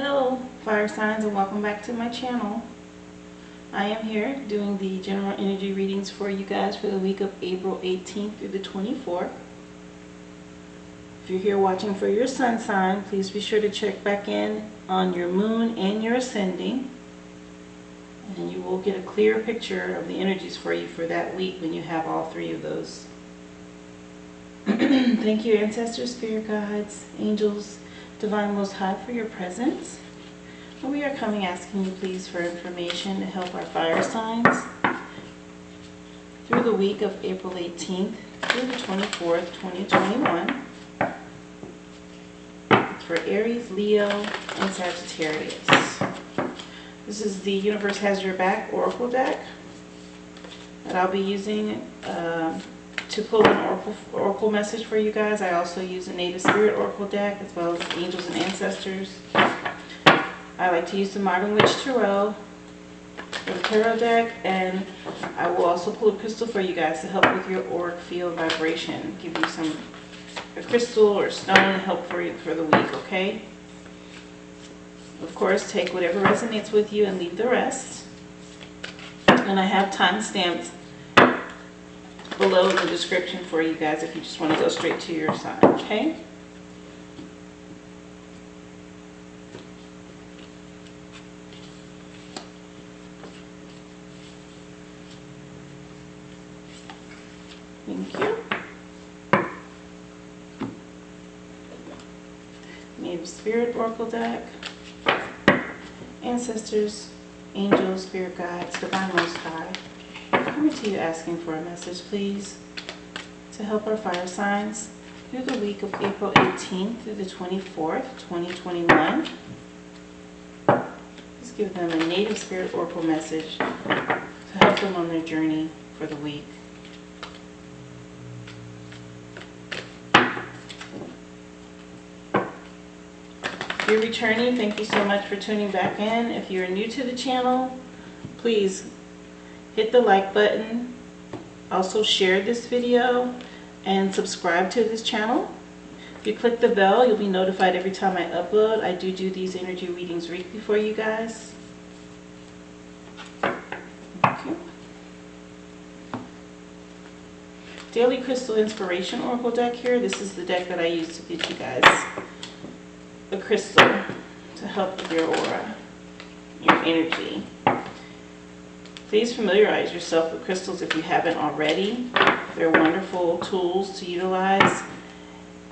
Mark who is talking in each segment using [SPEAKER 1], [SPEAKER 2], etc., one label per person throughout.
[SPEAKER 1] Hello fire signs, and welcome back to my channel. I am here doing the general energy readings for you guys for the week of April 18th through the 24th. If you're here watching for your sun sign, please be sure to check back in on your moon and your ascending, and you will get a clear picture of the energies for you for that week when you have all three of those. Thank you, ancestors, spirit guides, angels, Divine Most High, for your presence. We are coming asking you please for information to help our fire signs through the week of April 18th through the 24th, 2021. It's for Aries, Leo, and Sagittarius. This is the Universe Has Your Back Oracle deck that I'll be using to pull an oracle message for you guys. I also use a Native Spirit Oracle deck as well as Angels and Ancestors. I like to use the Modern Witch Tarot for the Tarot deck, and I will also pull a crystal for you guys to help with your auric field vibration. Give you a crystal or stone to help for you for the week, okay? Of course, take whatever resonates with you and leave the rest. And I have timestamps below in the description for you guys if you just want to go straight to your sign, okay? Thank you. Native Spirit Oracle deck, Ancestors, Angels, Spirit Guides, Divine Most High, coming to you asking for a message, please, to help our fire signs through the week of April 18th through the 24th, 2021. Please give them a Native Spirit Oracle message to help them on their journey for the week. If you're returning, thank you so much for tuning back in. If you're new to the channel, please hit the like button. Also share this video and subscribe to this channel. If you click the bell, you'll be notified every time I upload. I do these energy readings weekly for you guys. Thank you. Daily Crystal Inspiration Oracle deck here. This is the deck that I use to get you guys a crystal to help with your aura, your energy. Please familiarize yourself with crystals if you haven't already. They're wonderful tools to utilize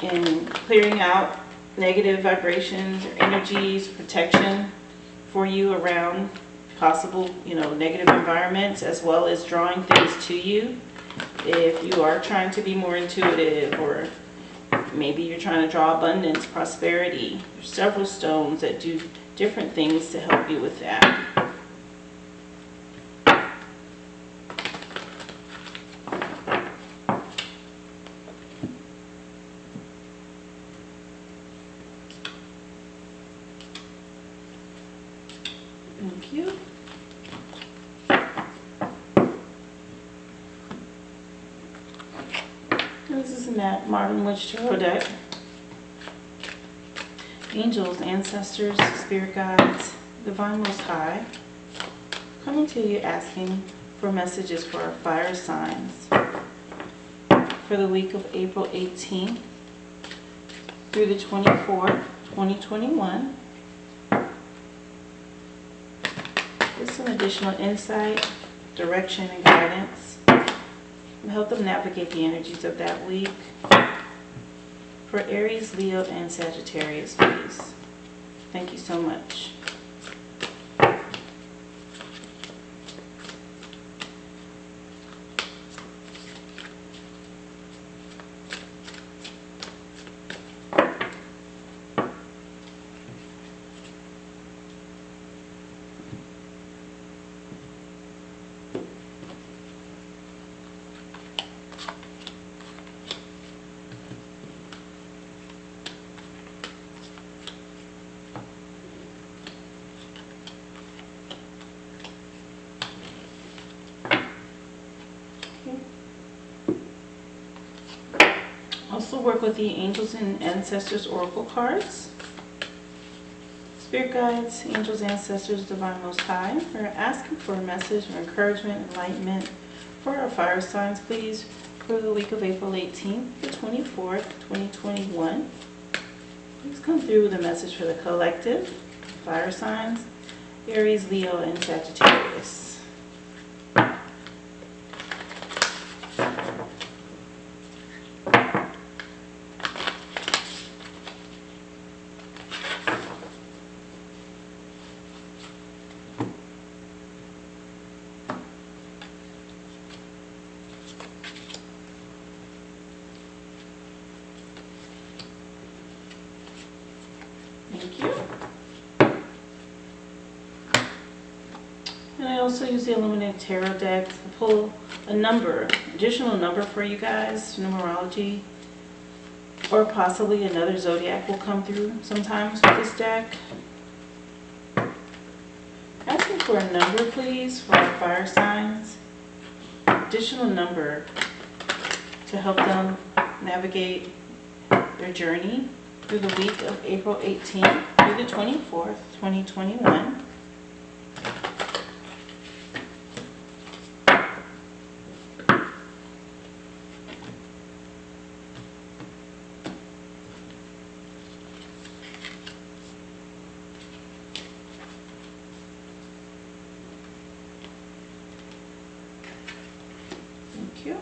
[SPEAKER 1] in clearing out negative vibrations or energies, protection for you around possible, negative environments, as well as drawing things to you. If you are trying to be more intuitive, or maybe you're trying to draw abundance, prosperity, there's several stones that do different things to help you with that. Thank you. This is in that Modern Witch Tarot deck. Angels, Ancestors, Spirit Guides, Divine Most High, coming to you asking for messages for our fire signs for the week of April 18th through the 24th, 2021. With some additional insight, direction, and guidance to help them navigate the energies of that week. For Aries, Leo, and Sagittarius, please. Thank you so much. Also work with the Angels and Ancestors Oracle cards. Spirit guides, angels, ancestors, divine most high, we're asking for a message of encouragement, enlightenment for our fire signs, please, for the week of April 18th to 24th, 2021. Please come through with a message for the collective, fire signs, Aries, Leo, and Sagittarius. Thank you. And I also use the Illuminated Tarot deck to pull a additional number for you guys, numerology, or possibly another zodiac will come through sometimes with this deck. Asking for a number, please, for our fire signs. Additional number to help them navigate their journey through the week of April 18th through the 24th, 2021. Thank you.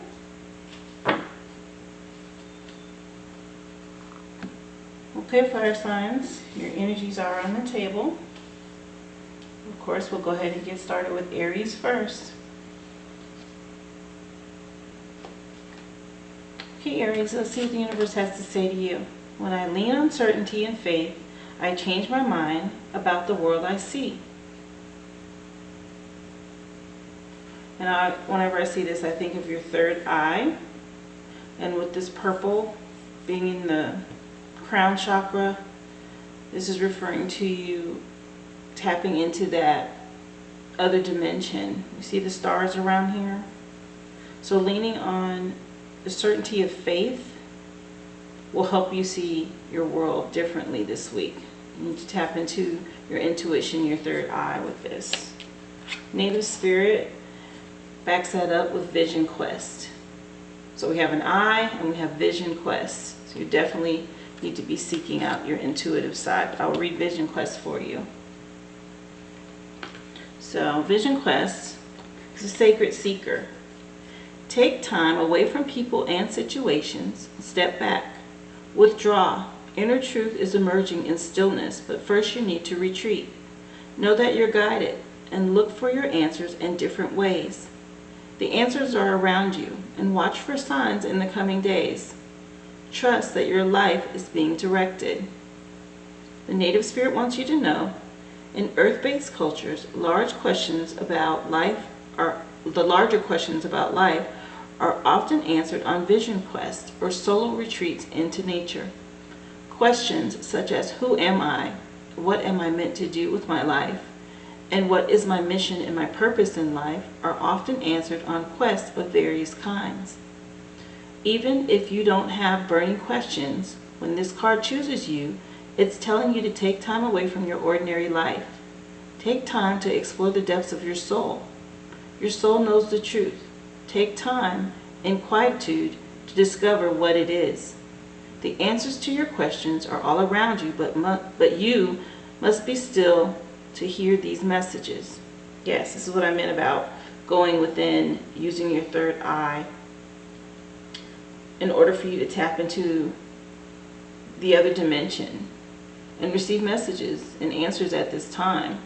[SPEAKER 1] Okay, fire signs, your energies are on the table. Of course, we'll go ahead and get started with Aries first. Okay, Aries, let's see what the universe has to say to you. When I lean on certainty and faith, I change my mind about the world I see. And whenever I see this, I think of your third eye. And with this purple being in the crown chakra, this is referring to you tapping into that other dimension. You see the stars around here? So leaning on the certainty of faith will help you see your world differently this week. You need to tap into your intuition, your third eye with this. Native Spirit backs that up with Vision Quest. So we have an eye and we have Vision Quest. So you definitely need to be seeking out your intuitive side. I will read Vision Quest for you. So Vision Quest is a sacred seeker. Take time away from people and situations. Step back. Withdraw. Inner truth is emerging in stillness, but first you need to retreat. Know that you're guided and look for your answers in different ways. The answers are around you, and watch for signs in the coming days. Trust that your life is being directed. The Native Spirit wants you to know, in earth-based cultures, the larger questions about life are often answered on Vision Quest or solo retreats into nature. Questions such as, who am I? What am I meant to do with my life? And what is my mission and my purpose in life are often answered on quests of various kinds. Even if you don't have burning questions, when this card chooses you, it's telling you to take time away from your ordinary life. Take time to explore the depths of your soul. Your soul knows the truth. Take time in quietude to discover what it is. The answers to your questions are all around you, but you must be still to hear these messages. Yes, this is what I meant about going within, using your third eye in order for you to tap into the other dimension and receive messages and answers at this time.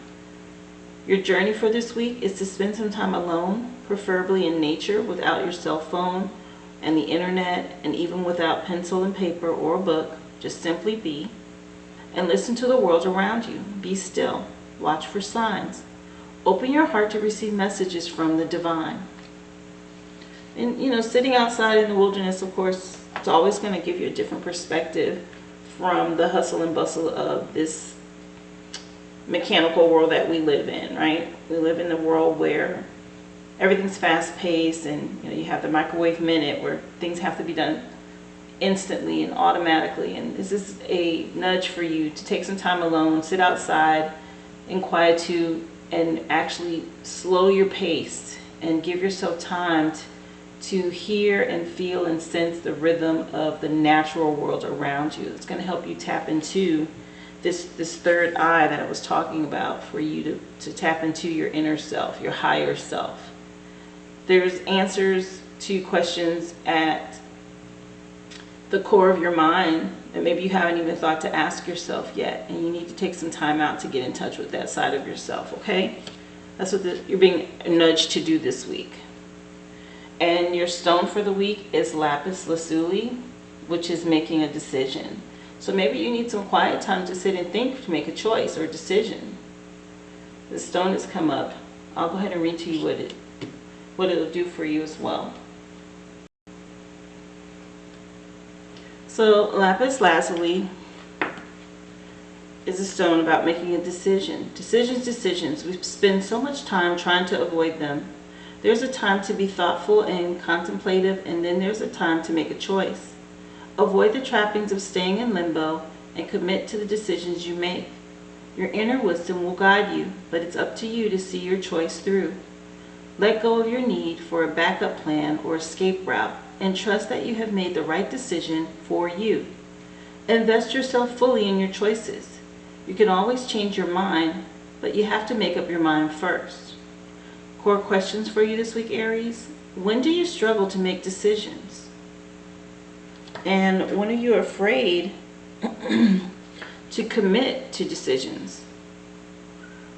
[SPEAKER 1] Your journey for this week is to spend some time alone, preferably in nature, without your cell phone and the internet, and even without pencil and paper or a book. Just simply be and listen to the world around you. Be still. Watch for signs. Open your heart to receive messages from the divine. And sitting outside in the wilderness, of course, it's always going to give you a different perspective from the hustle and bustle of this mechanical world that we live in, right? We live in a world where everything's fast paced, and you have the microwave minute where things have to be done instantly and automatically. And this is a nudge for you to take some time alone, sit outside in quietude, and actually slow your pace and give yourself time to hear and feel and sense the rhythm of the natural world around you. It's going to help you tap into this third eye that I was talking about, for you to tap into your inner self, your higher self. There's answers to questions at the core of your mind that maybe you haven't even thought to ask yourself yet, and you need to take some time out to get in touch with that side of yourself, okay? That's what you're being nudged to do this week. And your stone for the week is lapis lazuli, which is making a decision. So maybe you need some quiet time to sit and think, to make a choice or a decision. The stone has come up. I'll go ahead and read to you what it'll do for you as well. So lapis lazuli is a stone about making a decision. Decisions. We spend so much time trying to avoid them. There's a time to be thoughtful and contemplative, and then there's a time to make a choice. Avoid the trappings of staying in limbo and commit to the decisions you make. Your inner wisdom will guide you, but it's up to you to see your choice through. Let go of your need for a backup plan or escape route, and trust that you have made the right decision for you. Invest yourself fully in your choices. You can always change your mind, but you have to make up your mind first. Core questions for you this week, Aries. When do you struggle to make decisions? And when are you afraid to commit to decisions?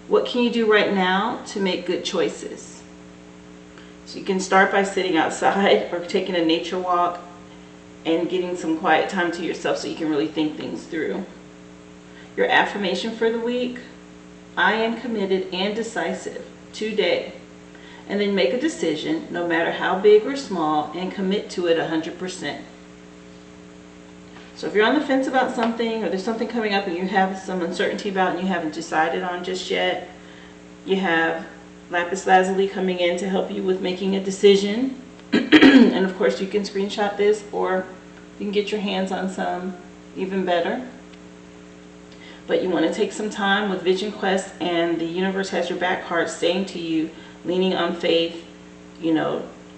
[SPEAKER 1] What can you do right now to make good choices? So you can start by sitting outside or taking a nature walk and getting some quiet time to yourself so you can really think things through. Your affirmation for the week: I am committed and decisive today. And then make a decision, no matter how big or small, and commit to it 100%. So if you're on the fence about something, or there's something coming up and you have some uncertainty about and you haven't decided on just yet, you have lapis lazuli coming in to help you with making a decision. And of course you can screenshot this, or you can get your hands on some, even better. But you want to take some time with Vision Quest and the Universe Has Your Back card saying to you, leaning on faith,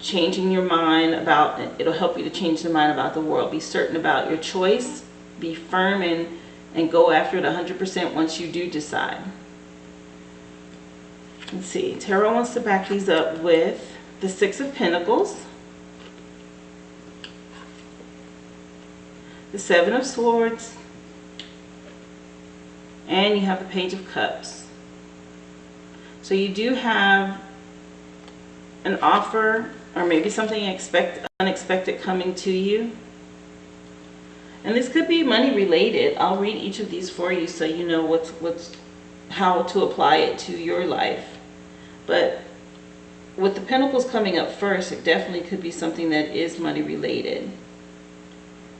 [SPEAKER 1] changing your mind about it. It'll help you to change the mind about the world. Be certain about your choice. Be firm and go after it 100% once you do decide. Let's see. Tarot wants to back these up with the Six of Pentacles, the Seven of Swords, and you have the Page of Cups. So you do have an offer, or maybe something unexpected coming to you. And this could be money related. I'll read each of these for you so you know how to apply it to your life. But with the Pentacles coming up first, it definitely could be something that is money related.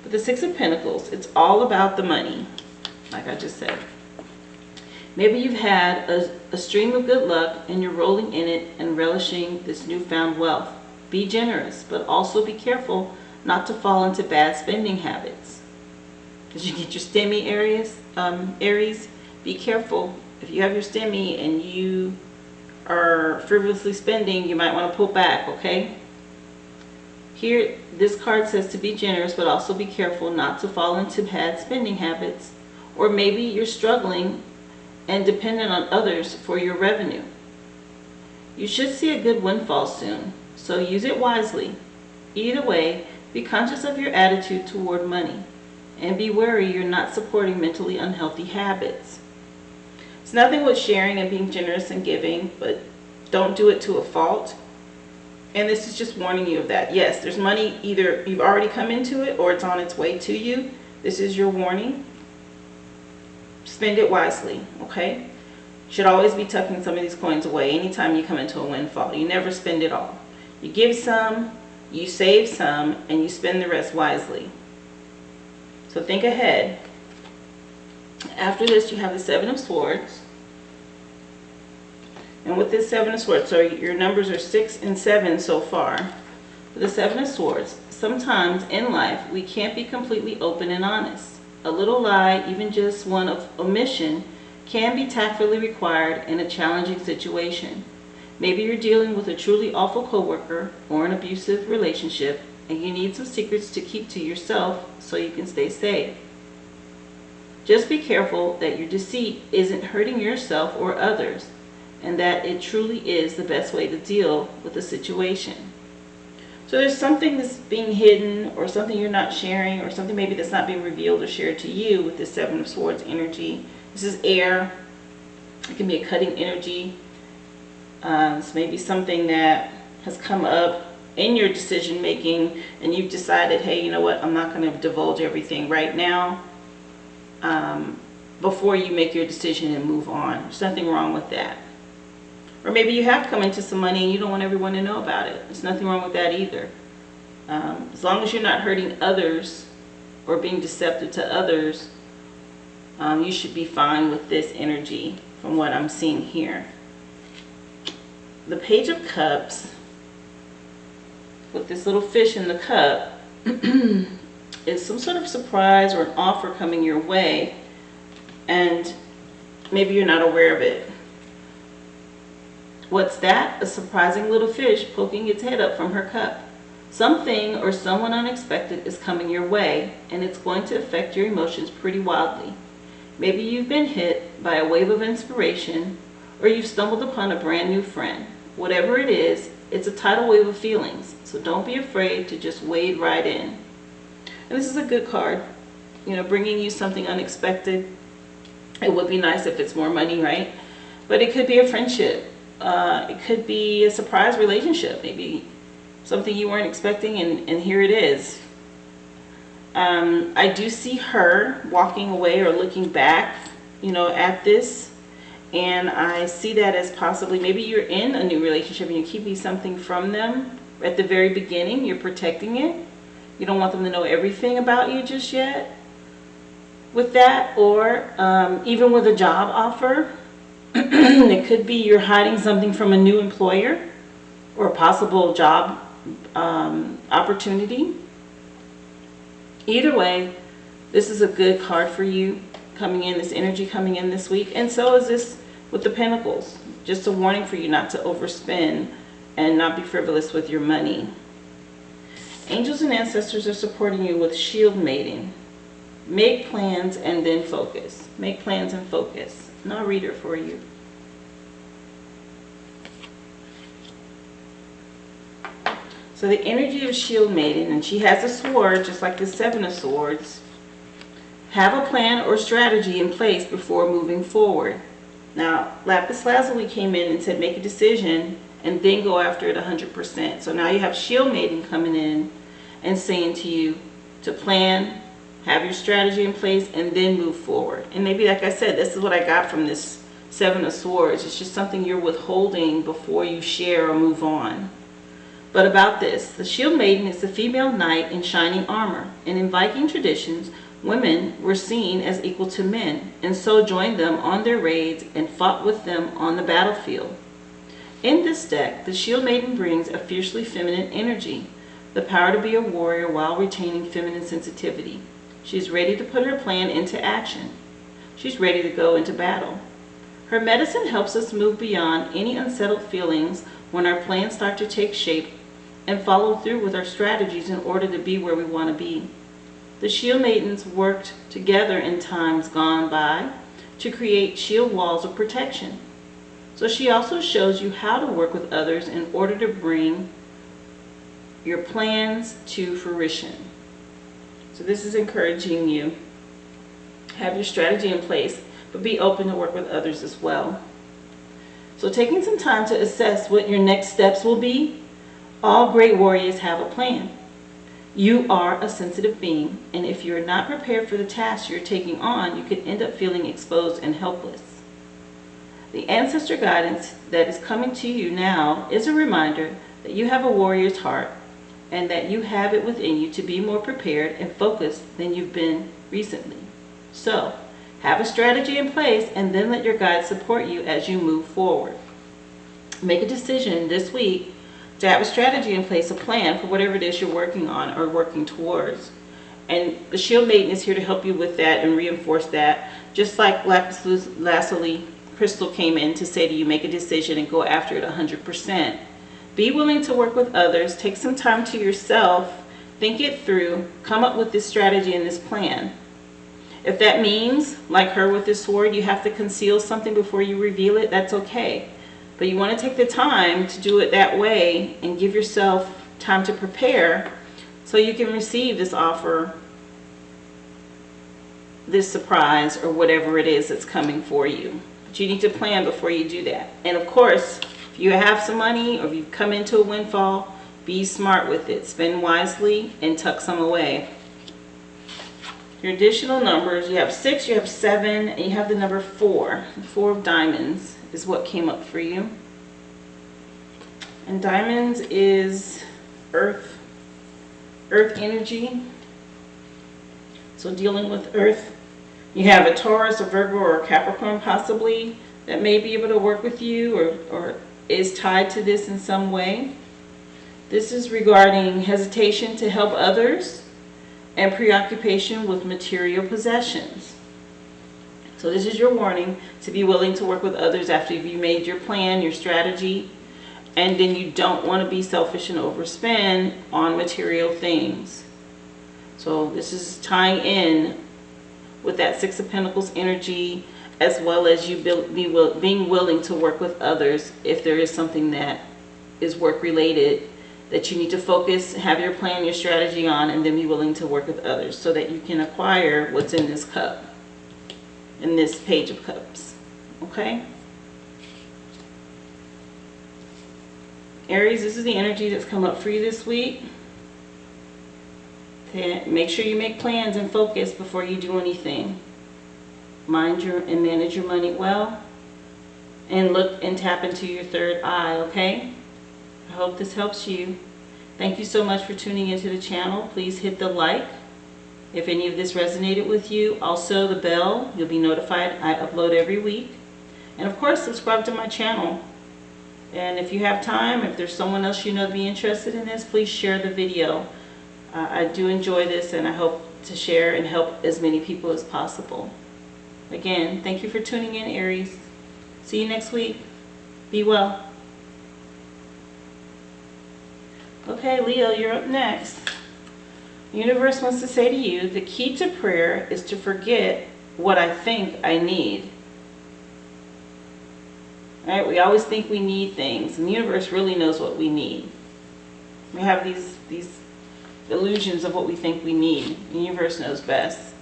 [SPEAKER 1] But the Six of Pentacles, it's all about the money, like I just said. Maybe you've had a stream of good luck and you're rolling in it and relishing this newfound wealth. Be generous, but also be careful not to fall into bad spending habits. Did you get your STEMI, Aries? Be careful. If you have your STEMI and you are frivolously spending, you might want to pull back, okay? Here, this card says to be generous, but also be careful not to fall into bad spending habits. Or maybe you're struggling and dependent on others for your revenue. You should see a good windfall soon, so use it wisely. Either way, be conscious of your attitude toward money, and be wary you're not supporting mentally unhealthy habits. It's nothing with sharing and being generous and giving, but don't do it to a fault. And this is just warning you of that. Yes, there's money, either you've already come into it or it's on its way to you. This is your warning. Spend it wisely, okay? Should always be tucking some of these coins away anytime you come into a windfall. You never spend it all. You give some, you save some, and you spend the rest wisely. So think ahead. After this, you have the Seven of Swords. And with this Seven of Swords, so your numbers are 6 and 7 so far. The Seven of Swords. Sometimes in life, we can't be completely open and honest. A little lie, even just one of omission, can be tactfully required in a challenging situation. Maybe you're dealing with a truly awful coworker or an abusive relationship, and you need some secrets to keep to yourself so you can stay safe. Just be careful that your deceit isn't hurting yourself or others, and that it truly is the best way to deal with the situation. So there's something that's being hidden, or something you're not sharing, or something maybe that's not being revealed or shared to you with this Seven of Swords energy. This is air. It can be a cutting energy. It's maybe something that has come up in your decision making, and you've decided, hey, you know what, I'm not going to divulge everything right now, before you make your decision and move on. There's nothing wrong with that. Or maybe you have come into some money and you don't want everyone to know about it. There's nothing wrong with that either. As long as you're not hurting others or being deceptive to others, you should be fine with this energy from what I'm seeing here. The Page of Cups, with this little fish in the cup, is some sort of surprise or an offer coming your way, and maybe you're not aware of it. What's that? A surprising little fish poking its head up from her cup. Something or someone unexpected is coming your way, and it's going to affect your emotions pretty wildly. Maybe you've been hit by a wave of inspiration, or you've stumbled upon a brand new friend. Whatever it is, it's a tidal wave of feelings, so don't be afraid to just wade right in. And this is a good card, you know, bringing you something unexpected. It would be nice if it's more money, right? But it could be a friendship. It could be a surprise relationship, maybe something you weren't expecting, and here it is. I do see her walking away or looking back, you know, at this, and I see that as possibly maybe you're in a new relationship and you're keeping something from them at the very beginning. You're protecting it. You don't want them to know everything about you just yet with that, or even with a job offer. It could be you're hiding something from a new employer or a possible job opportunity. Either way, this is a good card for you coming in, this energy coming in this week. And so is this with the Pentacles. Just a warning for you not to overspend and not be frivolous with your money. Angels and ancestors are supporting you with shield mating. Make plans and then focus. Make plans and focus. And I'll read it for you. So the energy of shield maiden, and she has a sword just like the Seven of Swords. Have a plan or strategy in place before moving forward. Now, Lapis Lazuli came in and said make a decision and then go after it 100%. So now you have shield maiden coming in and saying to you to plan, have your strategy in place, and then move forward. And maybe, like I said, this is what I got from this Seven of Swords. It's just something you're withholding before you share or move on. But about this, the shield maiden is the female knight in shining armor. And in Viking traditions, women were seen as equal to men, and so joined them on their raids and fought with them on the battlefield. In this deck, the shield maiden brings a fiercely feminine energy, the power to be a warrior while retaining feminine sensitivity. She's ready to put her plan into action. She's ready to go into battle. Her medicine helps us move beyond any unsettled feelings when our plans start to take shape and follow through with our strategies in order to be where we want to be. The shield maidens worked together in times gone by to create shield walls of protection. So she also shows you how to work with others in order to bring your plans to fruition. So this is encouraging you. Have your strategy in place, but be open to work with others as well. So taking some time to assess what your next steps will be. All great warriors have a plan. You are a sensitive being, and if you're not prepared for the task you're taking on, you could end up feeling exposed and helpless. The ancestor guidance that is coming to you now is a reminder that you have a warrior's heart and that you have it within you to be more prepared and focused than you've been recently. So, have a strategy in place and then let your guides support you as you move forward. Make a decision this week to have a strategy in place, a plan for whatever it is you're working on or working towards. And the Shield Maiden is here to help you with that and reinforce that. Just like lapis lazuli crystal came in to say to you, make a decision and go after it 100%. Be willing to work with others. Take some time to yourself. Think it through. Come up with this strategy and this plan. If that means, like her with this sword, you have to conceal something before you reveal it, that's okay. But you want to take the time to do it that way and give yourself time to prepare so you can receive this offer, this surprise, or whatever it is that's coming for you. But you need to plan before you do that. And of course, if you have some money or if you've come into a windfall, be smart with it. Spend wisely and tuck some away. Your additional numbers, you have 6, you have 7, and you have the number 4. The 4 of diamonds is what came up for you. And diamonds is earth energy. So dealing with earth, you have a Taurus, a Virgo, or a Capricorn possibly that may be able to work with you or is tied to this in some way. This is regarding hesitation to help others and preoccupation with material possessions. So this is your warning to be willing to work with others after you've made your plan, your strategy, and then you don't want to be selfish and overspend on material things. So this is tying in with that 6 of Pentacles energy, as well as you being willing to work with others if there is something that is work related that you need to focus, have your plan, your strategy on, and then be willing to work with others so that you can acquire what's in this cup, in this Page of Cups. Okay? Aries, this is the energy that's come up for you this week. Make sure you make plans and focus before you do anything. Mind your and manage your money well. And look and tap into your third eye, okay? I hope this helps you. Thank you so much for tuning into the channel. Please hit the like if any of this resonated with you. Also the bell, you'll be notified. I upload every week. And of course, subscribe to my channel. And if you have time, if there's someone else you know to be interested in this, please share the video. I do enjoy this and I hope to share and help as many people as possible. Again, thank you for tuning in, Aries. See you next week. Be well. Okay, Leo, you're up next. The universe wants to say to you, the key to prayer is to forget what I think I need. All right, we always think we need things, and the universe really knows what we need. We have these illusions of what we think we need. The universe knows best.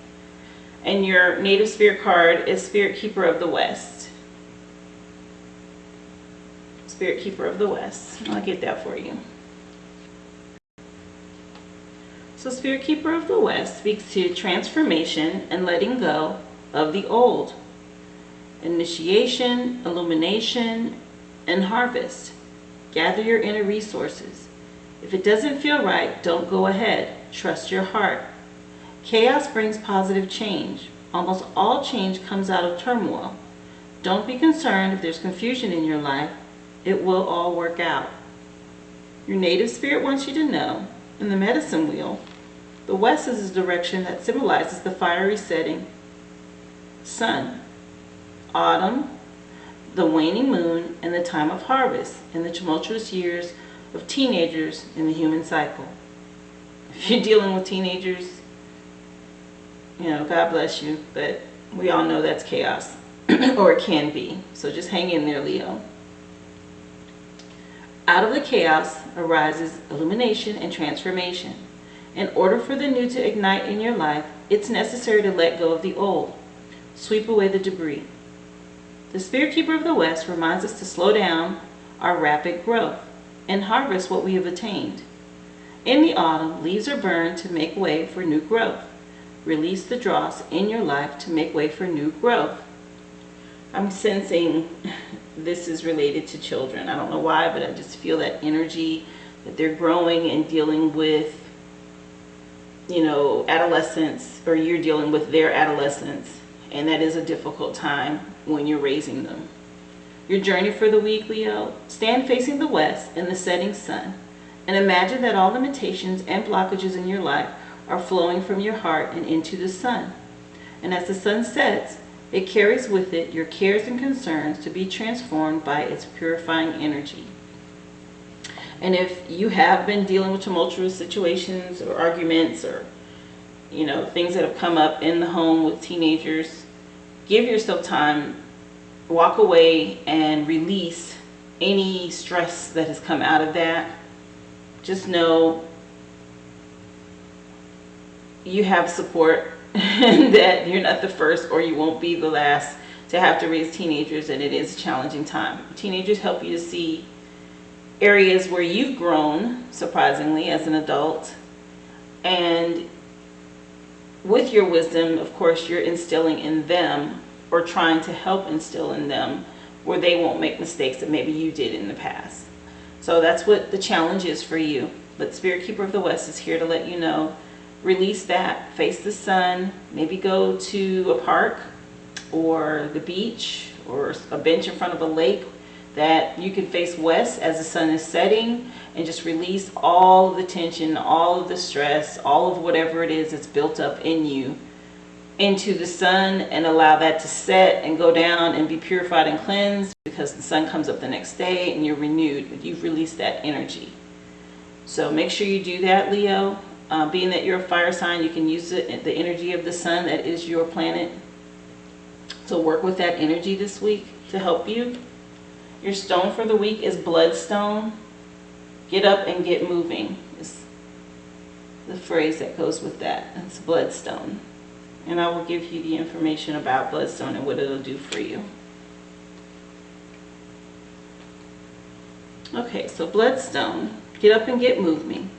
[SPEAKER 1] And your native spirit card is Spirit Keeper of the West. Spirit Keeper of the West. I'll get that for you. So Spirit Keeper of the West speaks to transformation and letting go of the old. Initiation, illumination, and harvest. Gather your inner resources. If it doesn't feel right, don't go ahead. Trust your heart. Chaos brings positive change. Almost all change comes out of turmoil. Don't be concerned if there's confusion in your life. It will all work out. Your native spirit wants you to know, in the medicine wheel, the west is a direction that symbolizes the fiery setting sun, autumn, the waning moon, and the time of harvest, and the tumultuous years of teenagers in the human cycle. If you're dealing with teenagers, you know, God bless you, but we all know that's chaos, or it can be. So just hang in there, Leo. Out of the chaos arises illumination and transformation. In order for the new to ignite in your life, it's necessary to let go of the old. Sweep away the debris. The Spirit Keeper of the West reminds us to slow down our rapid growth and harvest what we have attained. In the autumn, leaves are burned to make way for new growth. Release the dross in your life to make way for new growth. I'm sensing this is related to children. I don't know why, but I just feel that energy that they're growing and dealing with, you know, adolescence, or you're dealing with their adolescence, and that is a difficult time when you're raising them. Your journey for the week, Leo: stand facing the west and the setting sun, and imagine that all limitations and blockages in your life are flowing from your heart and into the sun. And as the sun sets, it carries with it your cares and concerns to be transformed by its purifying energy. And if you have been dealing with tumultuous situations or arguments or, things that have come up in the home with teenagers, give yourself time, walk away and release any stress that has come out of that. Just know you have support and that you're not the first or you won't be the last to have to raise teenagers, and it is a challenging time. Teenagers help you to see areas where you've grown, surprisingly, as an adult. And with your wisdom, of course, you're instilling in them or trying to help instill in them where they won't make mistakes that maybe you did in the past. So that's what the challenge is for you. But Spirit Keeper of the West is here to let you know, release that, face the sun, maybe go to a park or the beach or a bench in front of a lake that you can face west as the sun is setting, and just release all of the tension, all of the stress, all of whatever it is that's built up in you into the sun, and allow that to set and go down and be purified and cleansed, because the sun comes up the next day and you're renewed. You've released that energy. So make sure you do that, Leo. Being that you're a fire sign, you can use the energy of the sun that is your planet. So work with that energy this week to help you. Your stone for the week is bloodstone. Get up and get moving is the phrase that goes with that. It's bloodstone. And I will give you the information about bloodstone and what it'll do for you. Okay, so bloodstone, get up and get moving.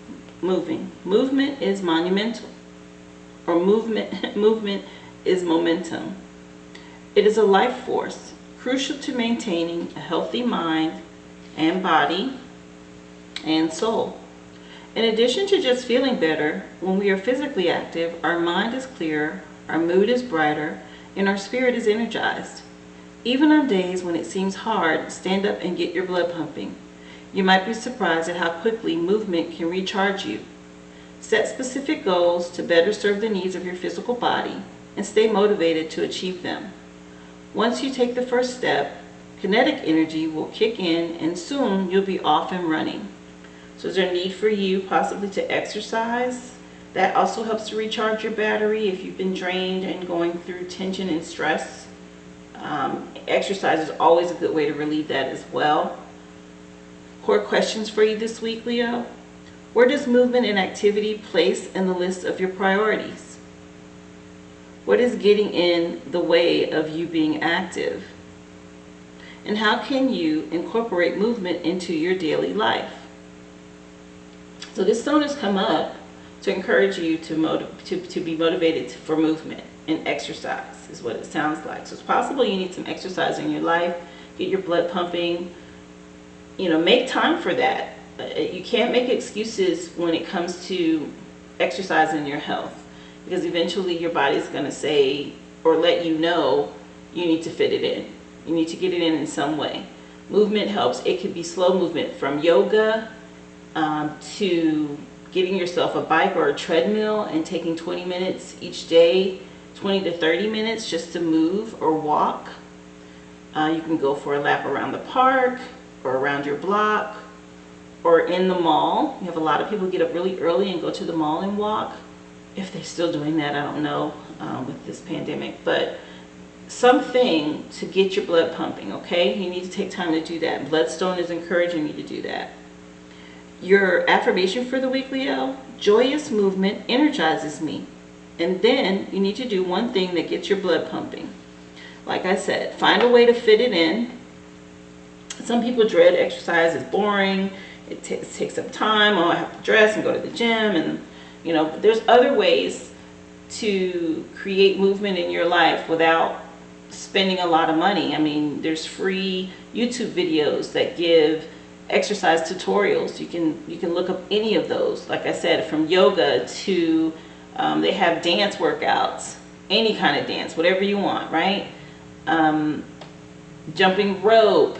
[SPEAKER 1] Movement is monumental, or movement is momentum. It is a life force, crucial to maintaining a healthy mind and body and soul. In addition to just feeling better, when we are physically active, our mind is clearer, our mood is brighter, and our spirit is energized. Even on days when it seems hard, stand up and get your blood pumping. You might be surprised at how quickly movement can recharge you. Set specific goals to better serve the needs of your physical body and stay motivated to achieve them. Once you take the first step, kinetic energy will kick in and soon you'll be off and running. So is there a need for you possibly to exercise? That also helps to recharge your battery if you've been drained and going through tension and stress. Exercise is always a good way to relieve that as well. Core questions for you this week, Leo. Where does movement and activity place in the list of your priorities? What is getting in the way of you being active? And how can you incorporate movement into your daily life? So this stone has come up to encourage you to be motivated for movement and exercise is what it sounds like. So it's possible you need some exercise in your life, get your blood pumping, make time for that. You can't make excuses when it comes to exercising your health, because eventually your body's going to say or let you know you need to fit it in. You need to get it in some way. Movement helps. It could be slow movement from yoga to getting yourself a bike or a treadmill and taking 20 minutes each day, 20 to 30 minutes just to move or walk. You can go for a lap around the park or around your block or in the mall. You have a lot of people get up really early and go to the mall and walk. If they're still doing that, I don't know with this pandemic, but something to get your blood pumping, okay? You need to take time to do that. Bloodstone is encouraging you to do that. Your affirmation for the week, Leo: joyous movement energizes me. And then you need to do one thing that gets your blood pumping. Like I said, find a way to fit it in. Some people dread exercise, it's boring, it takes up time, oh, I have to dress and go to the gym, and but there's other ways to create movement in your life without spending a lot of money. I mean, there's free YouTube videos that give exercise tutorials. You can look up any of those. Like I said, from yoga to they have dance workouts, any kind of dance, whatever you want, right? jumping rope,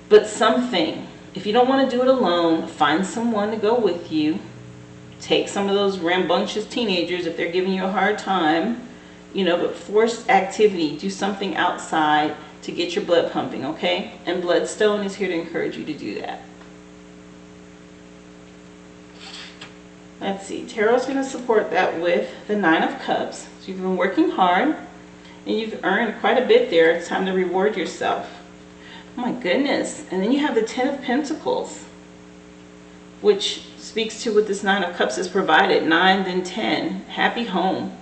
[SPEAKER 1] but something. If you don't want to do it alone, find someone to go with you. Take some of those rambunctious teenagers if they're giving you a hard time, but forced activity. Do something outside to get your blood pumping, okay? And Bloodstone is here to encourage you to do that. Let's see, Tarot's going to support that with the Nine of Cups. So you've been working hard and you've earned quite a bit there. It's time to reward yourself. Oh my goodness. And then you have the Ten of Pentacles, which speaks to what this Nine of Cups has provided. 9, then 10. Happy home.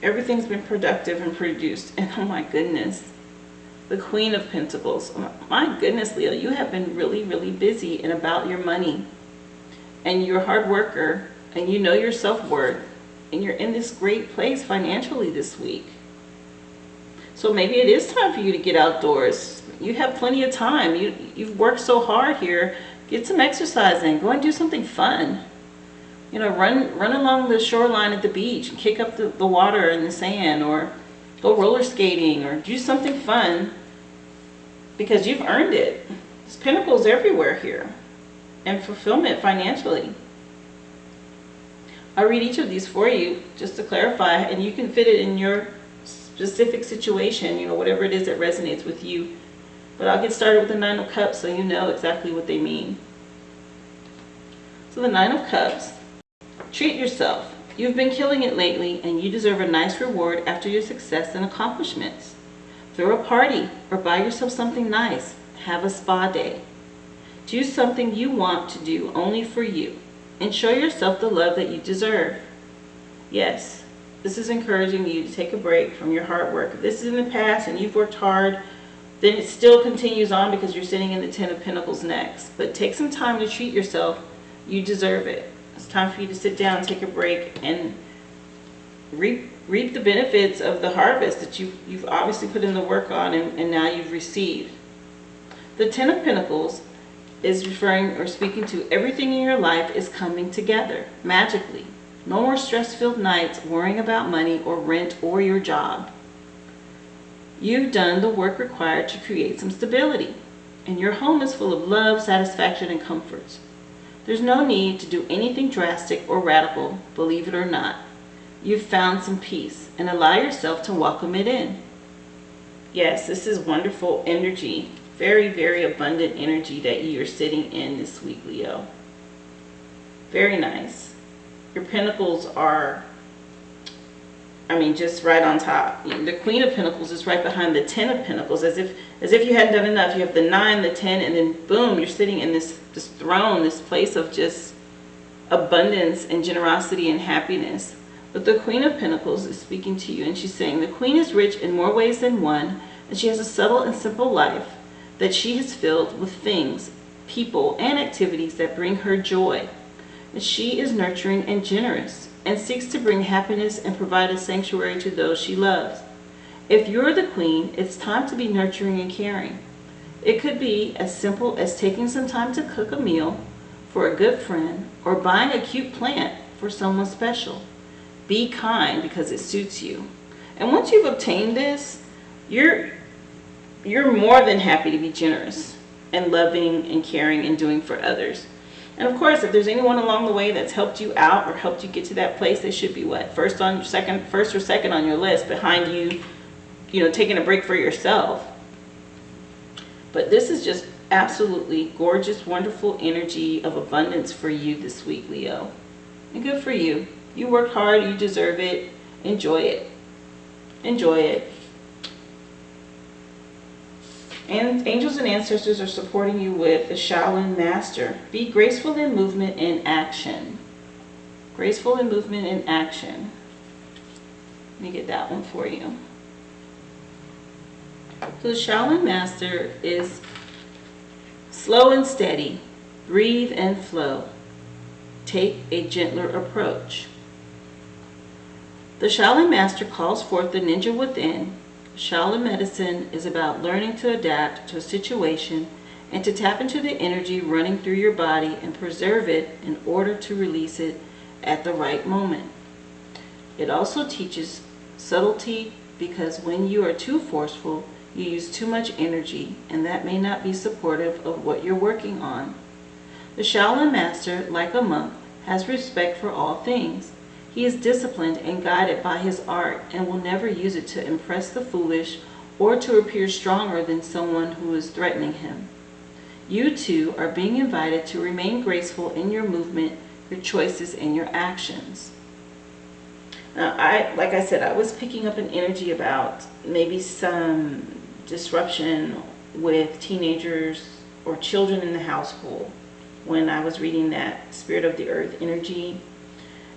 [SPEAKER 1] Everything's been productive and produced. And oh my goodness, the Queen of Pentacles. My goodness, Leo, you have been really, really busy and about your money. And you're a hard worker, and you know your self-worth, and you're in this great place financially this week. So maybe it is time for you to get outdoors. You have plenty of time. You've worked so hard here. Get some exercise in. Go and do something fun. Run along the shoreline at the beach and kick up the water and the sand, or go roller skating, or do something fun, because you've earned it. There's pentacles everywhere here, and fulfillment financially. I'll read each of these for you just to clarify, and you can fit it in your specific situation, whatever it is that resonates with you. But I'll get started with the Nine of Cups so you know exactly what they mean. So the Nine of Cups. Treat yourself. You've been killing it lately, and you deserve a nice reward after your success and accomplishments. Throw a party or buy yourself something nice. Have a spa day. Do something you want to do only for you, and show yourself the love that you deserve. Yes, this is encouraging you to take a break from your hard work. If this is in the past and you've worked hard, then it still continues on because you're sitting in the Ten of Pentacles next. But take some time to treat yourself. You deserve it. It's time for you to sit down, take a break, and reap the benefits of the harvest that you've obviously put in the work on, and now you've received. The Ten of Pentacles is referring or speaking to everything in your life is coming together magically. No more stress-filled nights worrying about money or rent or your job. You've done the work required to create some stability, and your home is full of love, satisfaction, and comforts. There's no need to do anything drastic or radical, believe it or not. You've found some peace, and allow yourself to welcome it in. Yes, this is wonderful energy. Very, very abundant energy that you're sitting in this week, Leo. Very nice. Your pentacles are, just right on top. The Queen of Pentacles is right behind the Ten of Pentacles, as if you hadn't done enough. You have the 9, the 10, and then boom, you're sitting in this throne, this place of just abundance and generosity and happiness. But the Queen of Pentacles is speaking to you, and she's saying the Queen is rich in more ways than one, and she has a subtle and simple life that she has filled with things, people, and activities that bring her joy. And she is nurturing and generous, and seeks to bring happiness and provide a sanctuary to those she loves. If you're the Queen, it's time to be nurturing and caring. It could be as simple as taking some time to cook a meal for a good friend, or buying a cute plant for someone special. Be kind because it suits you. And once you've obtained this, you're more than happy to be generous and loving and caring and doing for others. And of course, if there's anyone along the way that's helped you out or helped you get to that place, they should be what? First or second on your list, behind you, taking a break for yourself. But this is just absolutely gorgeous, wonderful energy of abundance for you this week, Leo. And good for you. You worked hard, you deserve it. Enjoy it. Enjoy it. And angels and ancestors are supporting you with the Shaolin Master. Be graceful in movement and action. Graceful in movement and action. Let me get that one for you. So the Shaolin Master is slow and steady. Breathe and flow. Take a gentler approach. The Shaolin Master calls forth the ninja within. Shaolin medicine is about learning to adapt to a situation and to tap into the energy running through your body and preserve it in order to release it at the right moment. It also teaches subtlety, because when you are too forceful, you use too much energy, and that may not be supportive of what you're working on. The Shaolin master, like a monk, has respect for all things. He is disciplined and guided by his art and will never use it to impress the foolish or to appear stronger than someone who is threatening him. You too are being invited to remain graceful in your movement, your choices, and your actions. Now, like I said, I was picking up an energy about maybe some disruption with teenagers or children in the household when I was reading that Spirit of the Earth energy.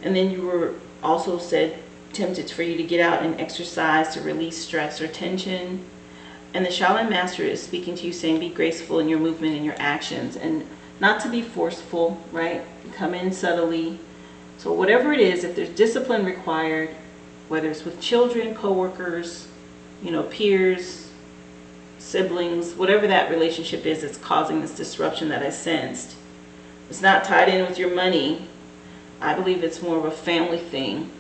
[SPEAKER 1] And then you were also said tempted for you to get out and exercise to release stress or tension. And the Shaolin Master is speaking to you saying be graceful in your movement and your actions and not to be forceful, right? Come in subtly. So whatever it is, if there's discipline required, whether it's with children, coworkers, peers, siblings, whatever that relationship is that's causing this disruption that I sensed, it's not tied in with your money. I believe it's more of a family thing.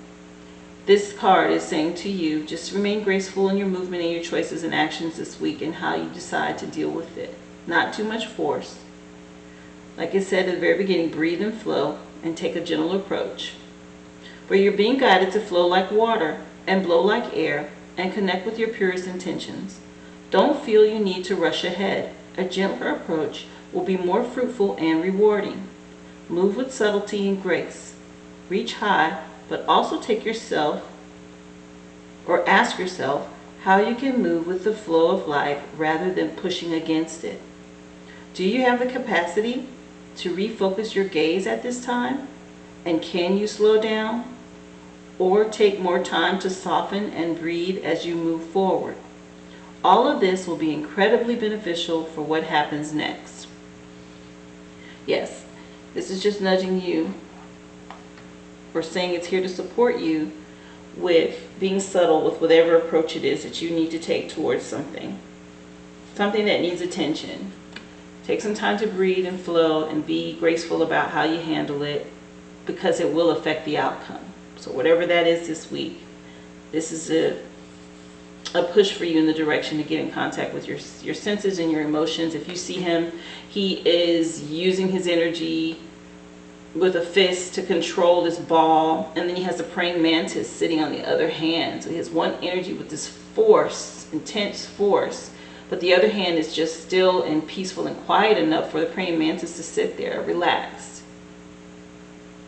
[SPEAKER 1] This card is saying to you, just remain graceful in your movement and your choices and actions this week and how you decide to deal with it. Not too much force. Like I said at the very beginning, breathe and flow and take a gentle approach. Where you're being guided to flow like water and blow like air and connect with your purest intentions. Don't feel you need to rush ahead. A gentler approach will be more fruitful and rewarding. Move with subtlety and grace. Reach high, but also take yourself or ask yourself how you can move with the flow of life rather than pushing against it. Do you have the capacity to refocus your gaze at this time? And can you slow down or take more time to soften and breathe as you move forward? All of this will be incredibly beneficial for what happens next. Yes, this is just nudging you or saying it's here to support you with being subtle with whatever approach it is that you need to take towards something. Something that needs attention. Take some time to breathe and flow and be graceful about how you handle it because it will affect the outcome. So whatever that is this week, this is a push for you in the direction to get in contact with your senses and your emotions. If you see him, he is using his energy with a fist to control this ball, and then he has a praying mantis sitting on the other hand. So he has one energy with this force, intense force, but the other hand is just still and peaceful and quiet enough for the praying mantis to sit there relaxed.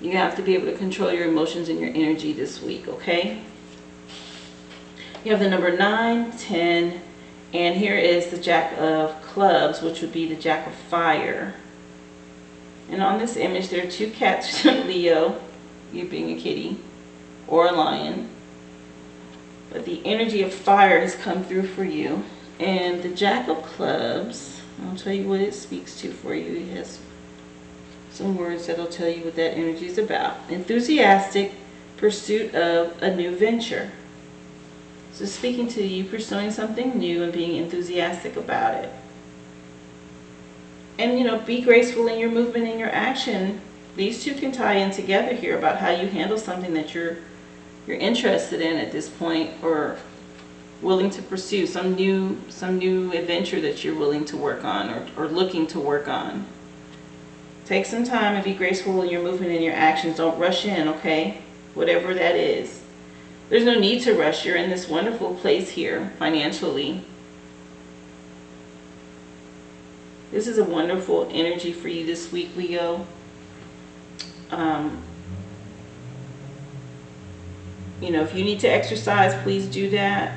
[SPEAKER 1] You have to be able to control your emotions and your energy this week, okay? You have the number 9, 10, and here is the Jack of Clubs, which would be the Jack of Fire. And on this image, there are two cats, Leo, you being a kitty, or a lion. But the energy of fire has come through for you. And the Jack of Clubs, I'll tell you what it speaks to for you. It has some words that'll tell you what that energy is about. Enthusiastic pursuit of a new venture. So speaking to you, pursuing something new and being enthusiastic about it. And be graceful in your movement and your action. These two can tie in together here about how you handle something that you're interested in at this point or willing to pursue, some new adventure that you're willing to work on or looking to work on. Take some time and be graceful in your movement and your actions. Don't rush in, okay? Whatever that is. There's no need to rush. You're in this wonderful place here financially. This is a wonderful energy for you this week, Leo. If you need to exercise, please do that.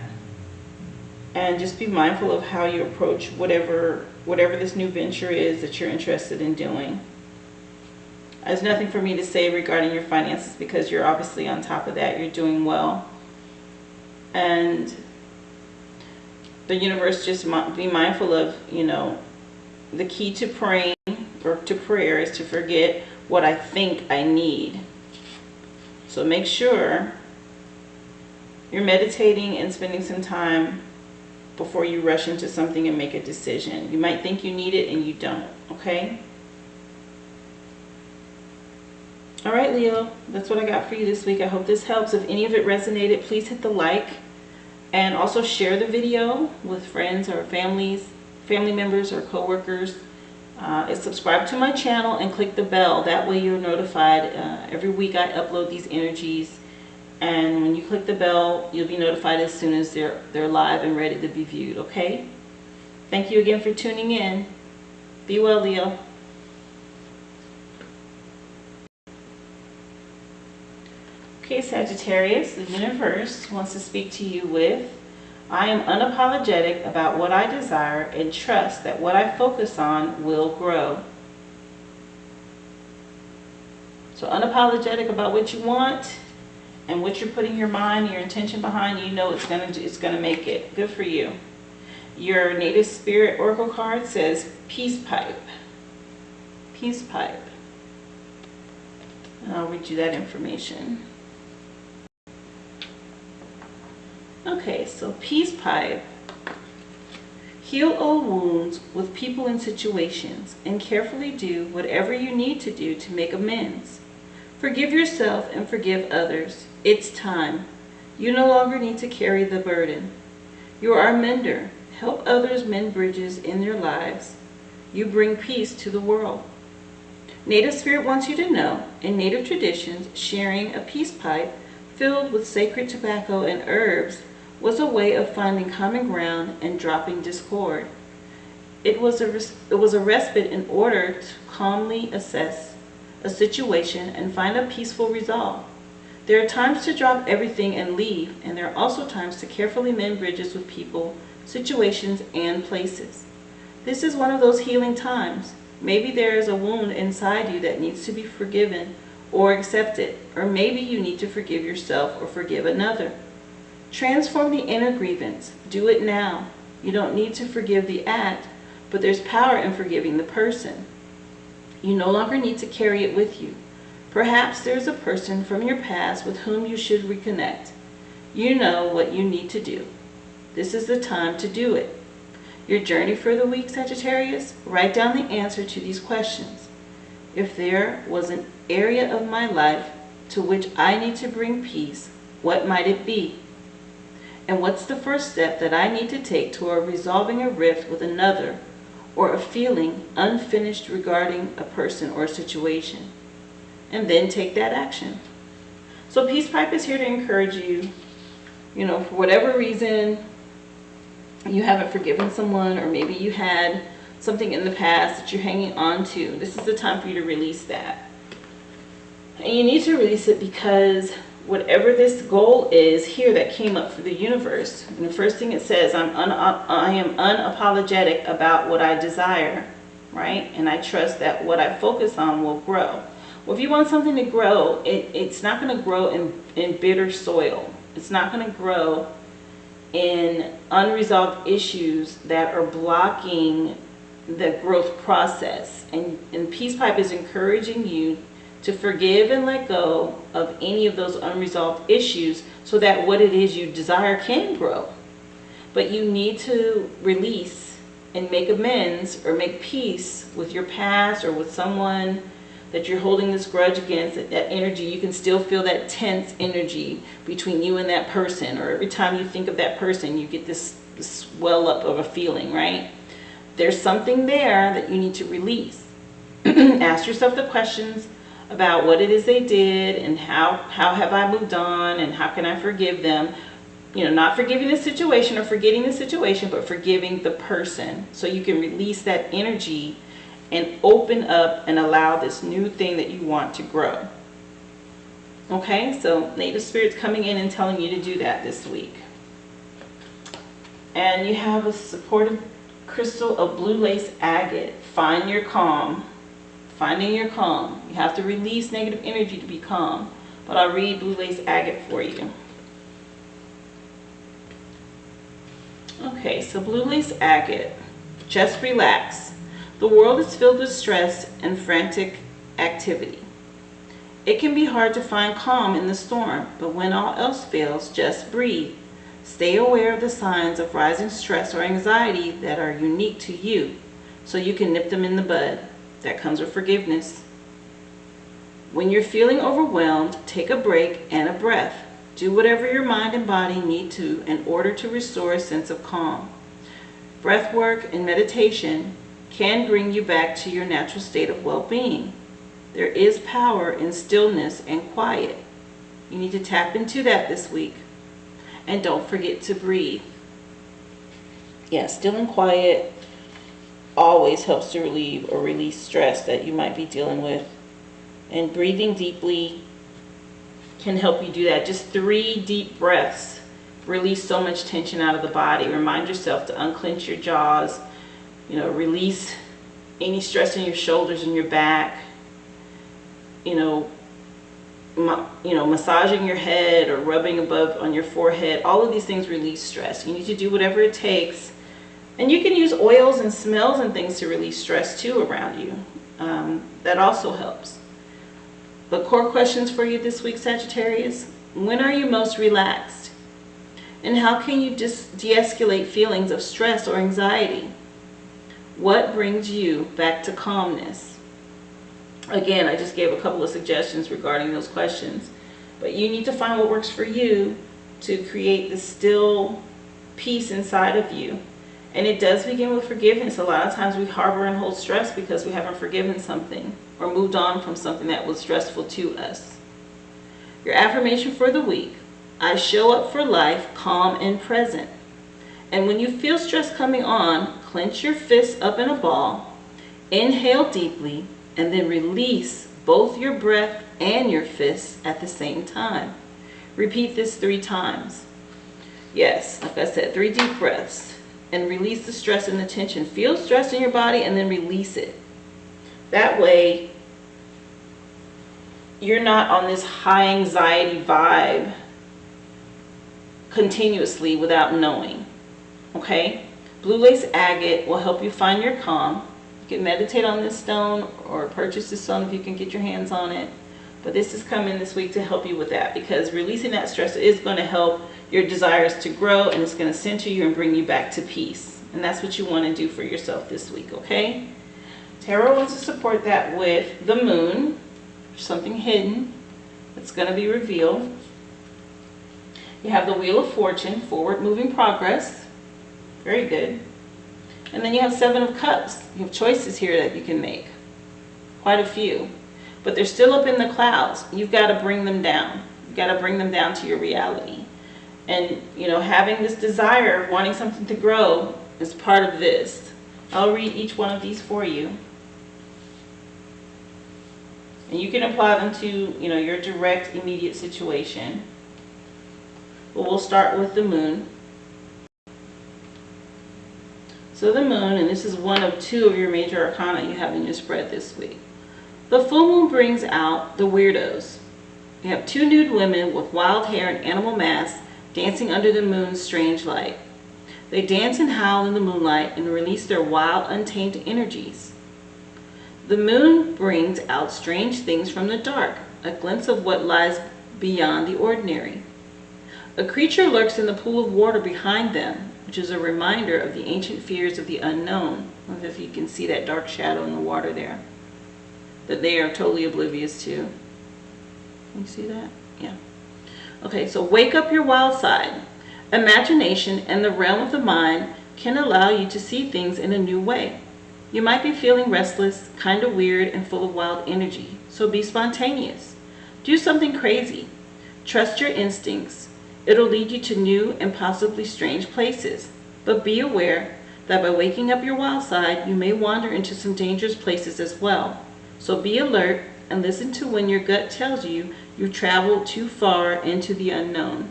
[SPEAKER 1] And just be mindful of how you approach whatever this new venture is that you're interested in doing. There's nothing for me to say regarding your finances because you're obviously on top of that. You're doing well. And the universe, just be mindful of, the key to praying or to prayer is to forget what I think I need. So make sure you're meditating and spending some time before you rush into something and make a decision. You might think you need it and you don't, okay? All right, Leo, that's what I got for you this week. I hope this helps. If any of it resonated, please hit the like And also share the video with friends or family members or co-workers. And subscribe to my channel and click the bell. That way you're notified. Every week I upload these energies. And when you click the bell, you'll be notified as soon as they're live and ready to be viewed, okay? Thank you again for tuning in. Be well, Leo. Okay, Sagittarius, the universe wants to speak to you with, I am unapologetic about what I desire and trust that what I focus on will grow. So unapologetic about what you want and what you're putting your mind, your intention behind, you know it's gonna make it. Good for you. Your native spirit oracle card says peace pipe. Peace pipe. And I'll read you that information. Okay, so peace pipe. Heal old wounds with people and situations and carefully do whatever you need to do to make amends. Forgive yourself and forgive others. It's time. You no longer need to carry the burden. You are a mender. Help others mend bridges in their lives. You bring peace to the world. Native Spirit wants you to know, in Native traditions, sharing a peace pipe filled with sacred tobacco and herbs was a way of finding common ground and dropping discord. It was a respite in order to calmly assess a situation and find a peaceful resolve. There are times to drop everything and leave, and there are also times to carefully mend bridges with people, situations, and places. This is one of those healing times. Maybe there is a wound inside you that needs to be forgiven or accepted, or maybe you need to forgive yourself or forgive another. Transform the inner grievance. Do it now. You don't need to forgive the act, but there's power in forgiving the person. You no longer need to carry it with you. Perhaps there's a person from your past with whom you should reconnect. You know what you need to do. This is the time to do it. Your journey for the week, Sagittarius, write down the answer to these questions. If there was an area of my life to which I need to bring peace, what might it be? And what's the first step that I need to take toward resolving a rift with another or a feeling unfinished regarding a person or a situation? And then take that action. So Peace Pipe is here to encourage you, for whatever reason you haven't forgiven someone, or maybe you had something in the past that you're hanging on to. This is the time for you to release that. And you need to release it because whatever this goal is here that came up for the universe, and the first thing it says, I am unapologetic about what I desire, right? And I trust that what I focus on will grow. Well, if you want something to grow, it's not going to grow in bitter soil. It's not going to grow in unresolved issues that are blocking the growth process. And Peace Pipe is encouraging you to forgive and let go of any of those unresolved issues so that what it is you desire can grow. But you need to release and make amends or make peace with your past or with someone that you're holding this grudge against. That energy, you can still feel that tense energy between you and that person, or every time you think of that person you get this swell up of a feeling, right? There's something there that you need to release. Ask yourself the questions about what it is they did and how have I moved on and how can I forgive them. Not forgiving the situation or forgetting the situation, but forgiving the person, so you can release that energy and open up and allow this new thing that you want to grow. Okay, so Native Spirit's coming in and telling you to do that this week. And you have a supportive crystal of blue lace agate. Find your calm. Finding your calm. You have to release negative energy to be calm. But I'll read blue lace agate for you. Okay, so blue lace agate. Just relax. The world is filled with stress and frantic activity. It can be hard to find calm in the storm, but when all else fails, just breathe. Stay aware of the signs of rising stress or anxiety that are unique to you, so you can nip them in the bud. That comes with forgiveness. When you're feeling overwhelmed, take a break and a breath. Do whatever your mind and body need to in order to restore a sense of calm. Breath work and meditation can bring you back to your natural state of well-being. There is power in stillness and quiet. You need to tap into that this week. And don't forget to breathe. Yeah, still and quiet always helps to relieve or release stress that you might be dealing with. And breathing deeply can help you do that. Just 3 deep breaths release so much tension out of the body. Remind yourself to unclench your jaws, release any stress in your shoulders and your back, massaging your head or rubbing above on your forehead. All of these things release stress. You need to do whatever it takes. And you can use oils and smells and things to release stress too around you. That also helps. But core questions for you this week, Sagittarius. When are you most relaxed? And how can you just de-escalate feelings of stress or anxiety? What brings you back to calmness? Again, I just gave a couple of suggestions regarding those questions. But you need to find what works for you to create the still peace inside of you. And it does begin with forgiveness. A lot of times we harbor and hold stress because we haven't forgiven something or moved on from something that was stressful to us. Your affirmation for the week: I show up for life calm and present. And when you feel stress coming on, clench your fists up in a ball, inhale deeply, and then release both your breath and your fists at the same time. Repeat this 3 times. Yes, like I said, 3 deep breaths. And release the stress and the tension. Feel stress in your body and then release it. That way, you're not on this high anxiety vibe continuously without knowing. Okay? Blue lace agate will help you find your calm. You can meditate on this stone or purchase this stone if you can get your hands on it. But this is coming this week to help you with that, because releasing that stress is going to help your desires to grow, and it's going to center you and bring you back to peace. And that's what you want to do for yourself this week, okay? Tarot wants to support that with the moon, something hidden that's going to be revealed. You have the Wheel of Fortune, forward moving progress. Very good. And then you have 7 of Cups. You have choices here that you can make. Quite a few. But they're still up in the clouds. You've got to bring them down. You've got to bring them down to your reality. And, having this desire of wanting something to grow is part of this. I'll read each one of these for you. And you can apply them to, your direct, immediate situation. But we'll start with the moon. So the moon, and this is one of 2 of your major arcana you have in your spread this week. The full moon brings out the weirdos. You have 2 nude women with wild hair and animal masks dancing under the moon's strange light. They dance and howl in the moonlight and release their wild, untamed energies. The moon brings out strange things from the dark, a glimpse of what lies beyond the ordinary. A creature lurks in the pool of water behind them, which is a reminder of the ancient fears of the unknown. I don't know if you can see that dark shadow in the water there, that they are totally oblivious to. Can you see that? Yeah. Okay, so wake up your wild side. Imagination and the realm of the mind can allow you to see things in a new way. You might be feeling restless, kind of weird, and full of wild energy. So be spontaneous. Do something crazy. Trust your instincts. It'll lead you to new and possibly strange places. But be aware that by waking up your wild side, you may wander into some dangerous places as well. So be alert and listen to when your gut tells you you've traveled too far into the unknown.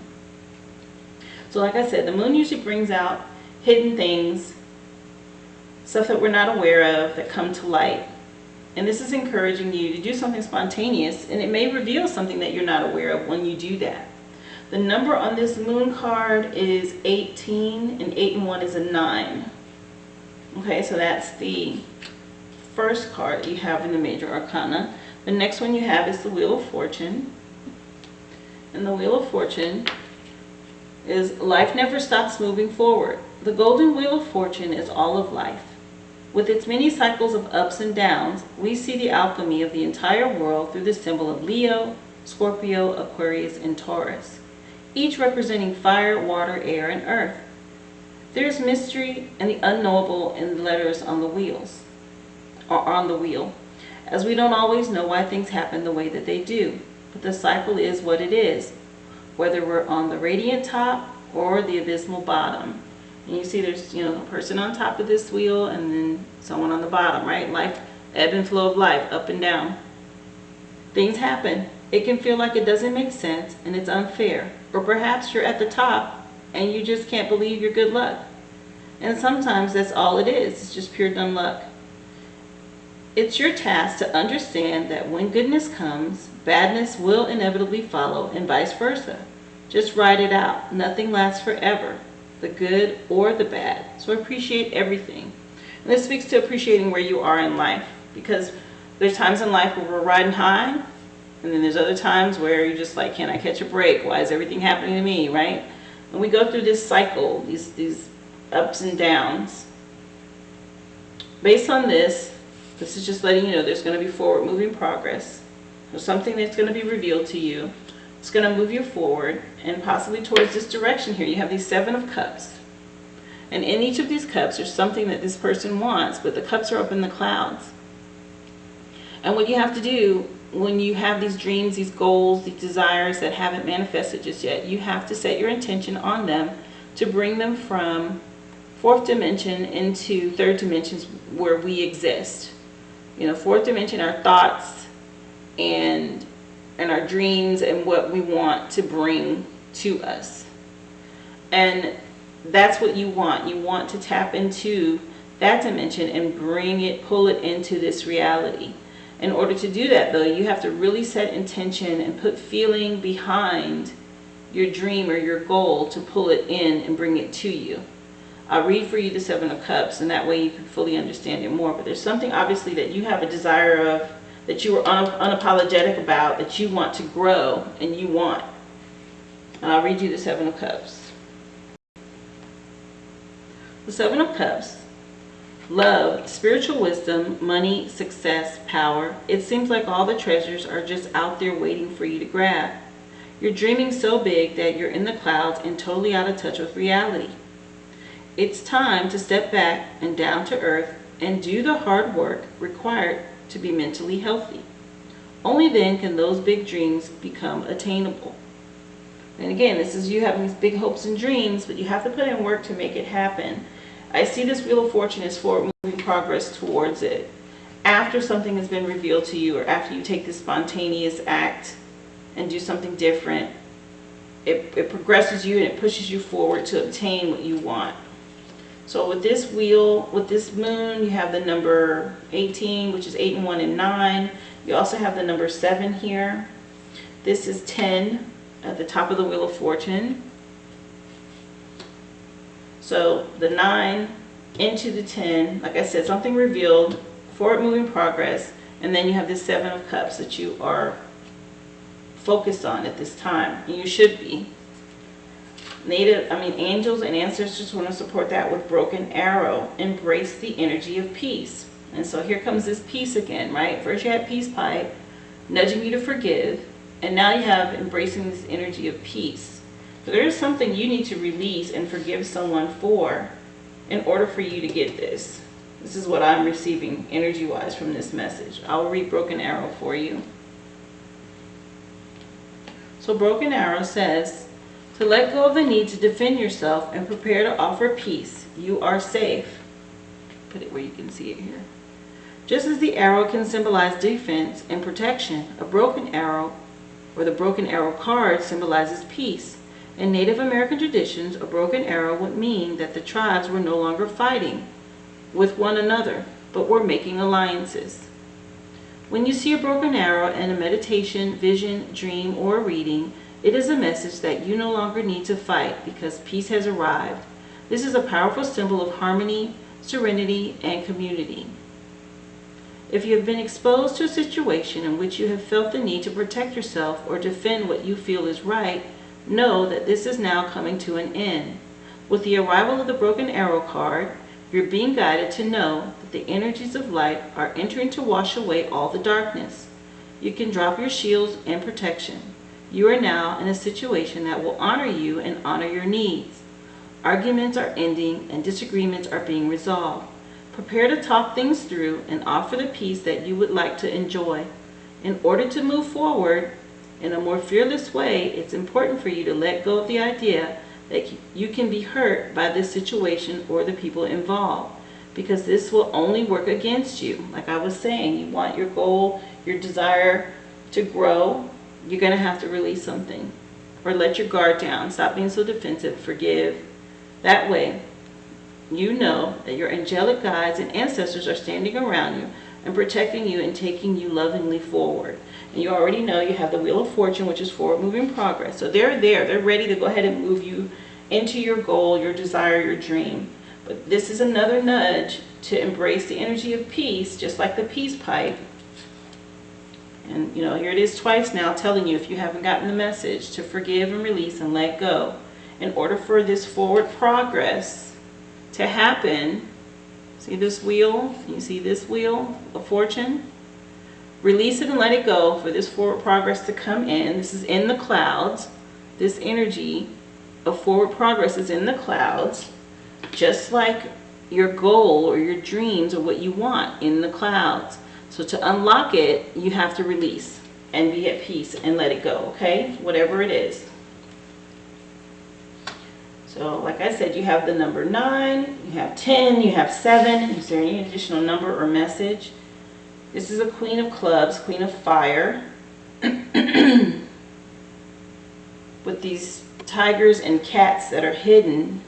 [SPEAKER 1] So like I said, the moon usually brings out hidden things, stuff that we're not aware of that come to light. And this is encouraging you to do something spontaneous, and it may reveal something that you're not aware of when you do that. The number on this moon card is 18, and 8 and 1 is a 9. Okay, so that's the first card you have in the major arcana. The next one you have is the Wheel of Fortune. And the Wheel of Fortune is life never stops moving forward. The golden Wheel of Fortune is all of life. With its many cycles of ups and downs, we see the alchemy of the entire world through the symbol of Leo, Scorpio, Aquarius, and Taurus.
[SPEAKER 2] each representing fire, water, air, and earth. There is mystery and the unknowable in the letters on the wheels, or on the wheel, as we don't always know why things happen the way that they do. But the cycle is what it is, whether we're on the radiant top or the abysmal bottom. And you see there's, a person on top of this wheel and then someone on the bottom, right? Life, ebb and flow of life, up and down. Things happen. It can feel like it doesn't make sense and it's unfair. Or perhaps you're at the top and you just can't believe your good luck. And sometimes that's all it is. It's just pure dumb luck. It's your task to understand that when goodness comes, badness will inevitably follow, and vice versa. Just ride it out. Nothing lasts forever, the good or the bad. So appreciate everything. And this speaks to appreciating where you are in life, because there's times in life where we're riding high, and then there's other times where you're just like, can I catch a break? Why is everything happening to me, right? And we go through this cycle, these ups and downs. Based on this is just letting you know there's going to be forward moving progress. There's something that's going to be revealed to you. It's going to move you forward and possibly towards this direction here. You have these 7 of Cups. And in each of these cups, there's something that this person wants, but the cups are up in the clouds. And what you have to do when you have these dreams, these goals, these desires that haven't manifested just yet, you have to set your intention on them to bring them from 4th dimension into 3rd dimensions where we exist. 4th dimension, our thoughts and our dreams and what we want to bring to us. And that's what you want. You want to tap into that dimension and pull it into this reality. In order to do that, though, you have to really set intention and put feeling behind your dream or your goal to pull it in and bring it to you. I'll read for you the 7 of Cups, and that way you can fully understand it more. But there's something obviously that you have a desire of, that you are unapologetic about, that you want to grow and you want. And I'll read you the 7 of Cups. The 7 of Cups. Love, spiritual wisdom, money, success, power. It seems like all the treasures are just out there waiting for you to grab. You're dreaming so big that you're in the clouds and totally out of touch with reality. It's time to step back and down to earth and do the hard work required to be mentally healthy. Only then can those big dreams become attainable. And again, this is you having these big hopes and dreams, but you have to put in work to make it happen. I see this Wheel of Fortune as forward moving progress towards it. After something has been revealed to you, or after you take this spontaneous act and do something different, it progresses you and it pushes you forward to obtain what you want. So with this wheel, with this moon, you have the number 18, which is 8 and 1 and 9. You also have the number 7 here. This is 10 at the top of the Wheel of Fortune. So the 9 into the 10, like I said, something revealed, forward moving progress, and then you have this 7 of Cups that you are focused on at this time, and you should be. Angels and ancestors want to support that with Broken Arrow. Embrace the energy of peace. And so here comes this peace again, right? First you had Peace Pipe, nudging you to forgive, and now you have embracing this energy of peace. So there is something you need to release and forgive someone for in order for you to get this. This is what I'm receiving energy-wise from this message. I will read Broken Arrow for you. So Broken Arrow says, to let go of the need to defend yourself and prepare to offer peace. You are safe. Put it where you can see it here. Just as the arrow can symbolize defense and protection, a broken arrow, or the broken arrow card, symbolizes peace. In Native American traditions, a broken arrow would mean that the tribes were no longer fighting with one another, but were making alliances. When you see a broken arrow in a meditation, vision, dream, or reading, it is a message that you no longer need to fight because peace has arrived. This is a powerful symbol of harmony, serenity, and community. If you have been exposed to a situation in which you have felt the need to protect yourself or defend what you feel is right, know that this is now coming to an end. With the arrival of the Broken Arrow card, you're being guided to know that the energies of light are entering to wash away all the darkness. You can drop your shields and protection. You are now in a situation that will honor you and honor your needs. Arguments are ending and disagreements are being resolved. Prepare to talk things through and offer the peace that you would like to enjoy. In order to move forward in a more fearless way, it's important for you to let go of the idea that you can be hurt by this situation or the people involved, because this will only work against you. Like I was saying, you want your goal, your desire to grow, you're going to have to release something or let your guard down. Stop being so defensive. Forgive. That way, you know that your angelic guides and ancestors are standing around you and protecting you and taking you lovingly forward. And you already know you have the Wheel of Fortune, which is forward moving progress. So they're there. They're ready to go ahead and move you into your goal, your desire, your dream. But this is another nudge to embrace the energy of peace, just like the peace pipe. And you know, here it is twice now telling you, if you haven't gotten the message, to forgive and release and let go. In order for this forward progress to happen, see this wheel? You see this wheel of fortune? Release it and let it go for this forward progress to come in. This is in the clouds. This energy of forward progress is in the clouds, just like your goal or your dreams or what you want in the clouds. So to unlock it, you have to release and be at peace and let it go, okay? Whatever it is. So like I said, you have the number 9, you have 10, you have 7. Is there any additional number or message? This is a Queen of Clubs, Queen of Fire, with these tigers and cats that are hidden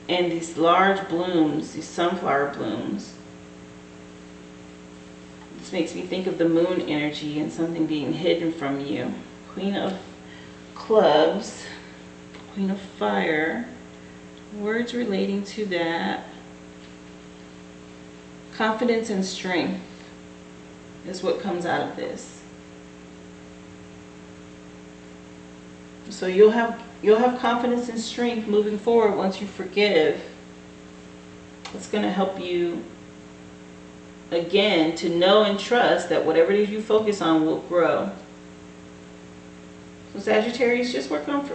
[SPEAKER 2] in these large blooms, these sunflower blooms. This makes me think of the moon energy and something being hidden from you. Queen of Clubs, Queen of Fire, words relating to that. Confidence and strength is what comes out of this. So you'll have confidence and strength moving forward once you forgive. It's going to help you again to know and trust that whatever it is you focus on will grow. So Sagittarius, just work on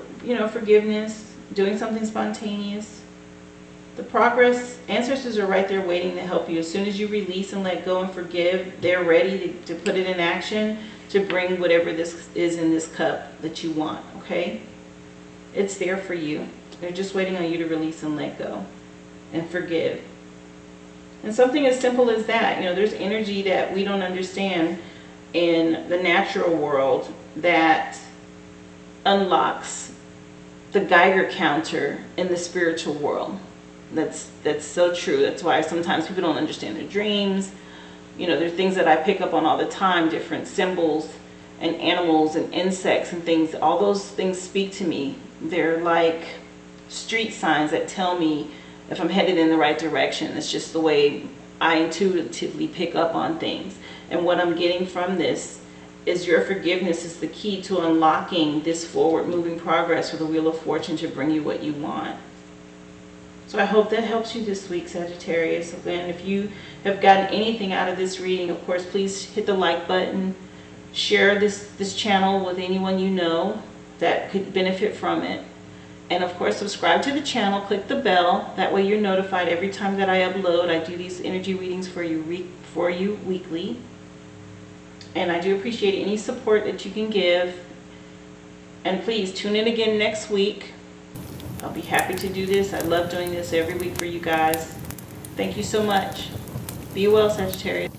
[SPEAKER 2] forgiveness, doing something spontaneous. The progress, ancestors are right there waiting to help you. As soon as you release and let go and forgive, they're ready to put it in action to bring whatever this is in this cup that you want, okay? It's there for you. They're just waiting on you to release and let go and forgive. And something as simple as that, there's energy that we don't understand in the natural world that unlocks the Geiger counter in the spiritual world. That's so true. That's why sometimes people don't understand their dreams. There are things that I pick up on all the time, different symbols and animals and insects and things. All those things speak to me. They're like street signs that tell me if I'm headed in the right direction. It's just the way I intuitively pick up on things. And what I'm getting from this is your forgiveness is the key to unlocking this forward moving progress with the Wheel of Fortune to bring you what you want. So I hope that helps you this week, Sagittarius. Again, if you have gotten anything out of this reading, of course, please hit the like button. Share this channel with anyone you know that could benefit from it. And of course, subscribe to the channel, click the bell. That way you're notified every time that I upload. I do these energy readings for you weekly. And I do appreciate any support that you can give. And please tune in again next week. I'll be happy to do this. I love doing this every week for you guys. Thank you so much. Be well, Sagittarius.